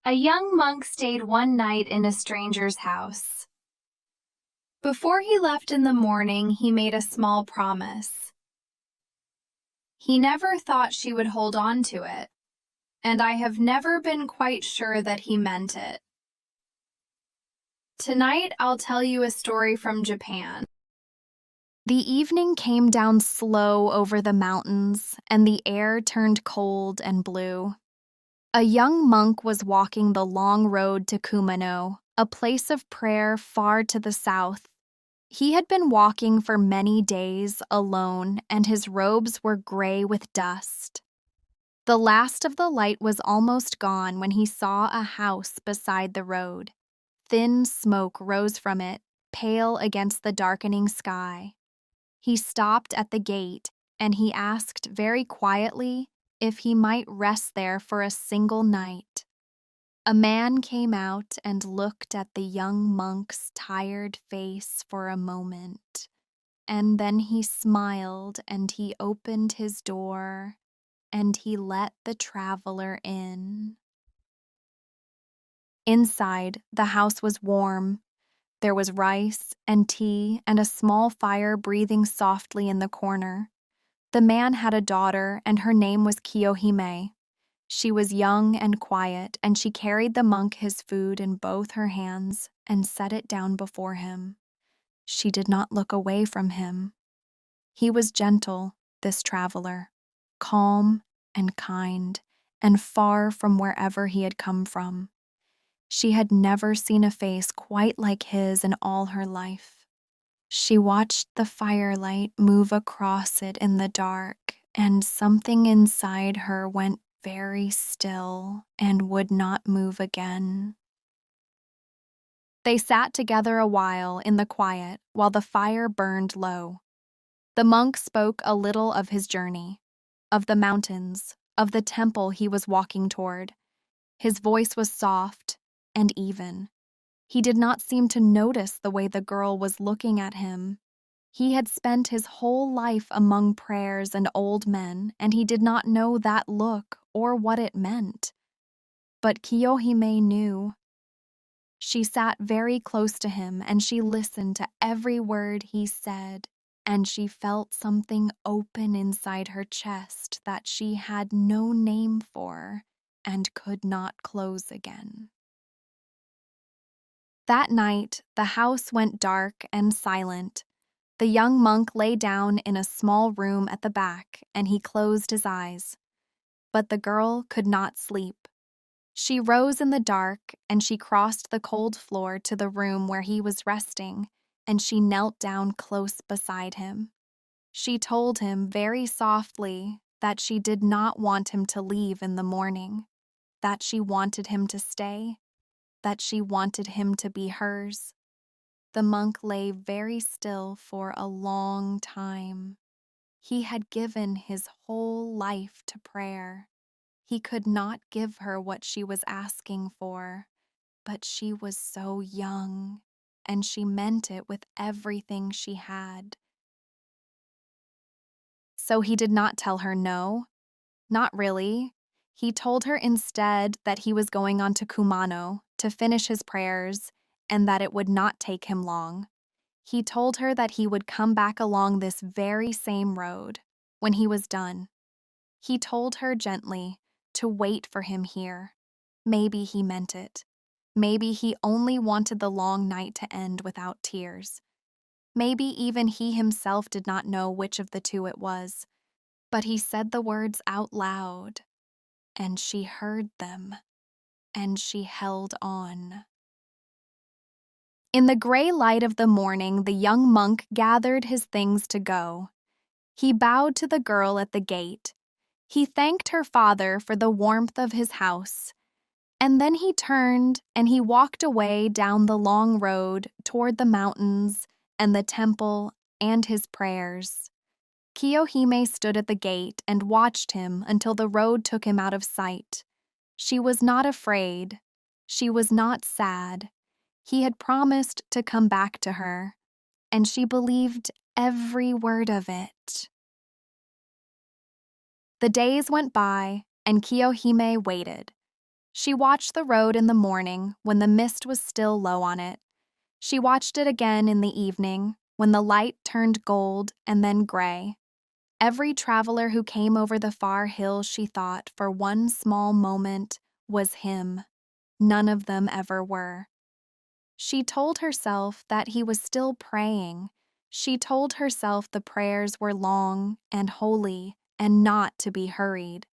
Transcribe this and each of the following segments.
A young monk stayed one night in a stranger's house. Before he left in the morning, he made a small promise. He never thought she would hold on to it, and I have never been quite sure that he meant it. Tonight, I'll tell you a story from Japan. The evening came down slow over the mountains, and the air turned cold and blue. A young monk was walking the long road to Kumano, a place of prayer far to the south. He had been walking for many days alone, and his robes were gray with dust. The last of the light was almost gone when he saw a house beside the road. Thin smoke rose from it, pale against the darkening sky. He stopped at the gate, and he asked very quietly if he might rest there for a single night. A man came out and looked at the young monk's tired face for a moment, and then he smiled and he opened his door, and he let the traveler in. Inside, the house was warm. There was rice and tea and a small fire breathing softly in the corner. The man had a daughter, and her name was Kiyohime. She was young and quiet, and she carried the monk his food in both her hands and set it down before him. She did not look away from him. He was gentle, this traveler, calm and kind, and far from wherever he had come from. She had never seen a face quite like his in all her life. She watched the firelight move across it in the dark, and something inside her went very still and would not move again. They sat together a while in the quiet while the fire burned low. The monk spoke a little of his journey, of the mountains, of the temple he was walking toward. His voice was soft and even. He did not seem to notice the way the girl was looking at him. He had spent his whole life among prayers and old men, and he did not know that look or what it meant. But Kiyohime knew. She sat very close to him, and she listened to every word he said, and she felt something open inside her chest that she had no name for and could not close again. That night, the house went dark and silent. The young monk lay down in a small room at the back, and he closed his eyes. But the girl could not sleep. She rose in the dark, and she crossed the cold floor to the room where he was resting, and she knelt down close beside him. She told him very softly that she did not want him to leave in the morning, that she wanted him to stay, that she wanted him to be hers. The monk lay very still for a long time. He had given his whole life to prayer. He could not give her what she was asking for, but she was so young, and she meant it with everything she had. So he did not tell her no, not really. He told her instead that he was going on to Kumano to finish his prayers and that it would not take him long. He told her that he would come back along this very same road when he was done. He told her gently to wait for him here. Maybe he meant it. Maybe he only wanted the long night to end without tears. Maybe even he himself did not know which of the two it was. But he said the words out loud, and she heard them, and she held on. In the gray light of the morning, the young monk gathered his things to go. He bowed to the girl at the gate. He thanked her father for the warmth of his house, and then he turned and he walked away down the long road toward the mountains and the temple and his prayers. Kiyohime stood at the gate and watched him until the road took him out of sight. She was not afraid. She was not sad. He had promised to come back to her, and she believed every word of it. The days went by, and Kiyohime waited. She watched the road in the morning when the mist was still low on it. She watched it again in the evening when the light turned gold and then gray. Every traveler who came over the far hill, she thought, for one small moment, was him. None of them ever were. She told herself that he was still praying. She told herself the prayers were long and holy and not to be hurried.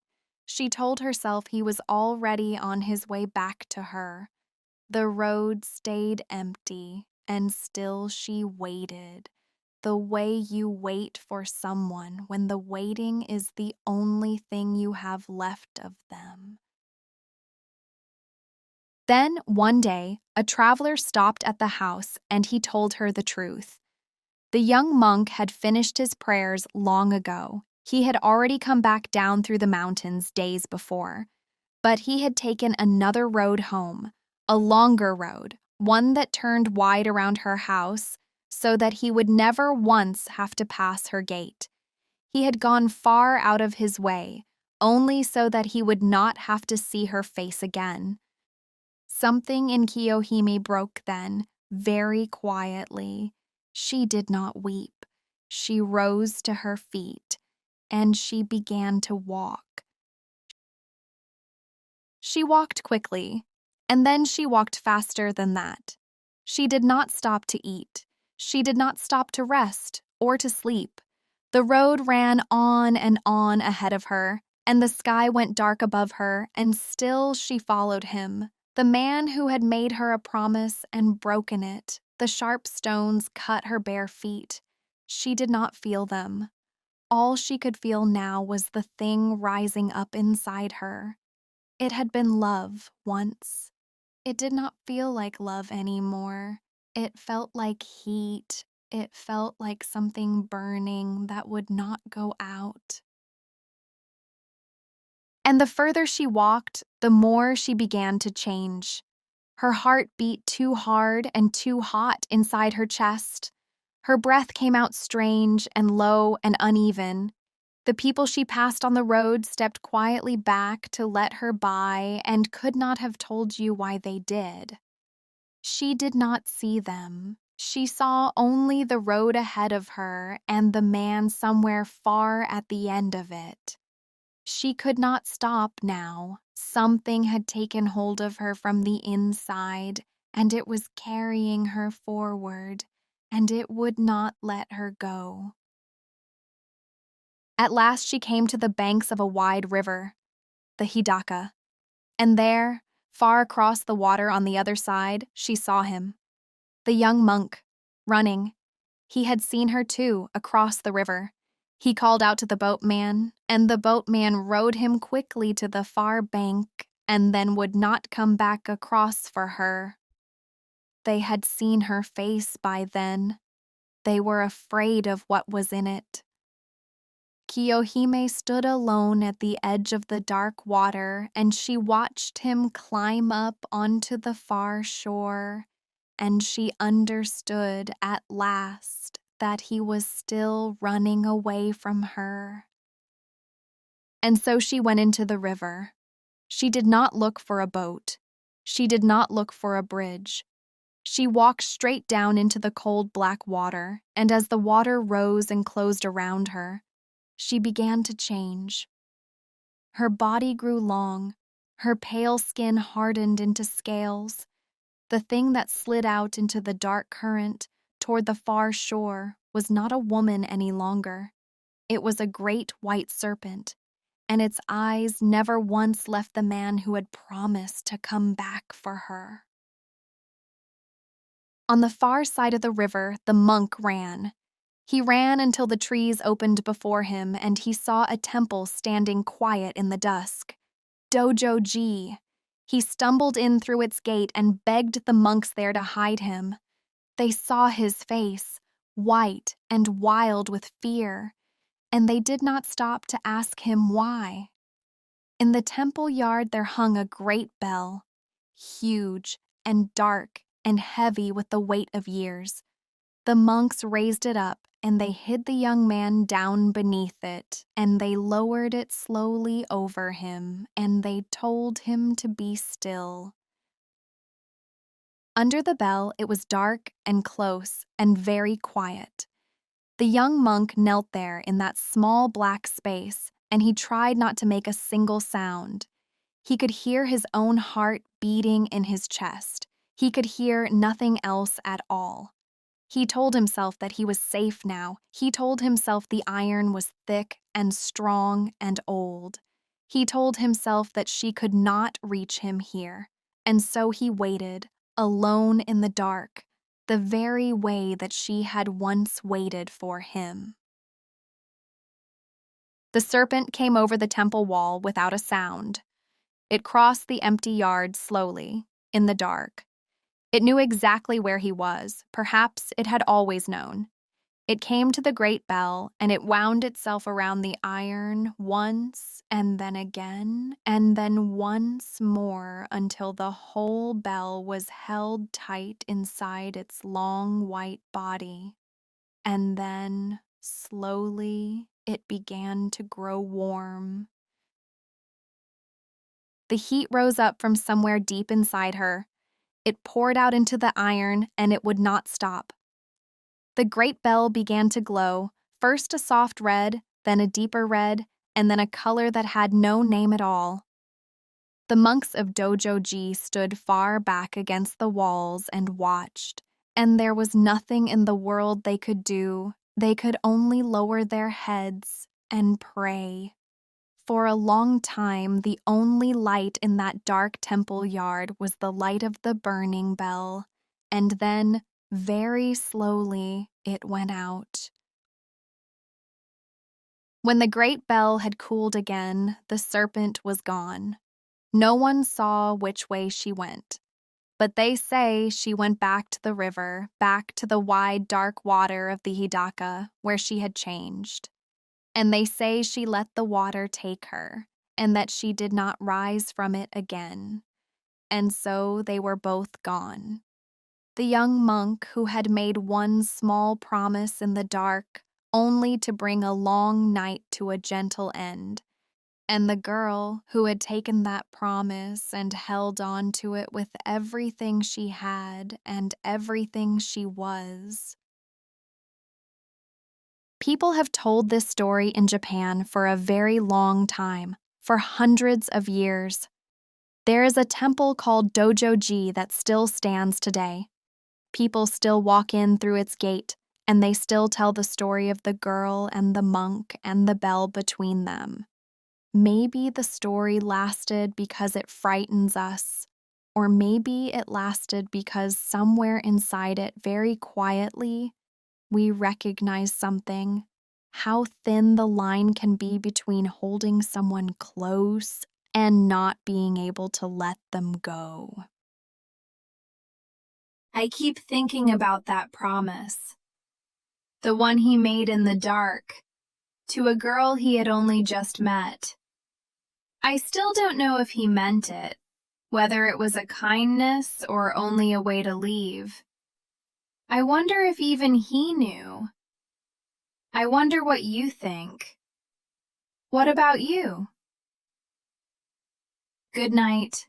She told herself he was already on his way back to her. The road stayed empty, and still she waited. The way you wait for someone when the waiting is the only thing you have left of them. Then, one day, a traveler stopped at the house and he told her the truth. The young monk had finished his prayers long ago. He had already come back down through the mountains days before. But he had taken another road home, a longer road, one that turned wide around her house, so that he would never once have to pass her gate. He had gone far out of his way, only so that he would not have to see her face again. Something in Kiyohime broke then, very quietly. She did not weep. She rose to her feet, and she began to walk. She walked quickly, and then she walked faster than that. She did not stop to eat. She did not stop to rest or to sleep. The road ran on and on ahead of her, and the sky went dark above her, and still she followed him. The man who had made her a promise and broken it. The sharp stones cut her bare feet. She did not feel them. All she could feel now was the thing rising up inside her. It had been love once. It did not feel like love anymore. It felt like heat. It felt like something burning that would not go out. And the further she walked, the more she began to change. Her heart beat too hard and too hot inside her chest. Her breath came out strange and low and uneven. The people she passed on the road stepped quietly back to let her by and could not have told you why they did. She did not see them. She saw only the road ahead of her and the man somewhere far at the end of it. She could not stop now. Something had taken hold of her from the inside, and it was carrying her forward, and it would not let her go. At last she came to the banks of a wide river, the Hidaka, and there, far across the water on the other side, she saw him. The young monk, running. He had seen her too, across the river. He called out to the boatman, and the boatman rowed him quickly to the far bank and then would not come back across for her. They had seen her face by then. They were afraid of what was in it. Kiyohime stood alone at the edge of the dark water, and she watched him climb up onto the far shore, and she understood at last that he was still running away from her. And so she went into the river. She did not look for a boat. She did not look for a bridge. She walked straight down into the cold black water, and as the water rose and closed around her, she began to change. Her body grew long. Her pale skin hardened into scales. The thing that slid out into the dark current toward the far shore was not a woman any longer. It was a great white serpent, and its eyes never once left the man who had promised to come back for her. On the far side of the river, the monk ran. He ran until the trees opened before him, and he saw a temple standing quiet in the dusk. Dōjō-ji. He stumbled in through its gate and begged the monks there to hide him. They saw his face, white and wild with fear, and they did not stop to ask him why. In the temple yard there hung a great bell, huge and dark and heavy with the weight of years. The monks raised it up, and they hid the young man down beneath it, and they lowered it slowly over him, and they told him to be still. Under the bell, it was dark and close and very quiet. The young monk knelt there in that small black space, and he tried not to make a single sound. He could hear his own heart beating in his chest. He could hear nothing else at all. He told himself that he was safe now. He told himself the iron was thick and strong and old. He told himself that she could not reach him here. And so he waited, alone in the dark, the very way that she had once waited for him. The serpent came over the temple wall without a sound. It crossed the empty yard slowly, in the dark. It knew exactly where he was. Perhaps it had always known. It came to the great bell, and it wound itself around the iron once, and then again, and then once more, until the whole bell was held tight inside its long white body. And then, slowly, it began to grow warm. The heat rose up from somewhere deep inside her. It poured out into the iron, and it would not stop. The great bell began to glow, first a soft red, then a deeper red, and then a color that had no name at all. The monks of Dōjō-ji stood far back against the walls and watched, and there was nothing in the world they could do. They could only lower their heads and pray. For a long time, the only light in that dark temple yard was the light of the burning bell, and then, very slowly, it went out. When the great bell had cooled again, the serpent was gone. No one saw which way she went, but they say she went back to the river, back to the wide, dark water of the Hidaka, where she had changed. And they say she let the water take her, and that she did not rise from it again. And so they were both gone. The young monk who had made one small promise in the dark, only to bring a long night to a gentle end, and the girl who had taken that promise and held on to it with everything she had and everything she was. People have told this story in Japan for a very long time, for hundreds of years. There is a temple called Dōjō-ji that still stands today. People still walk in through its gate, and they still tell the story of the girl and the monk and the bell between them. Maybe the story lasted because it frightens us, or maybe it lasted because somewhere inside it, very quietly, we recognize something, how thin the line can be between holding someone close and not being able to let them go. I keep thinking about that promise, the one he made in the dark, to a girl he had only just met. I still don't know if he meant it, whether it was a kindness or only a way to leave. I wonder if even he knew. I wonder what you think. What about you? Good night.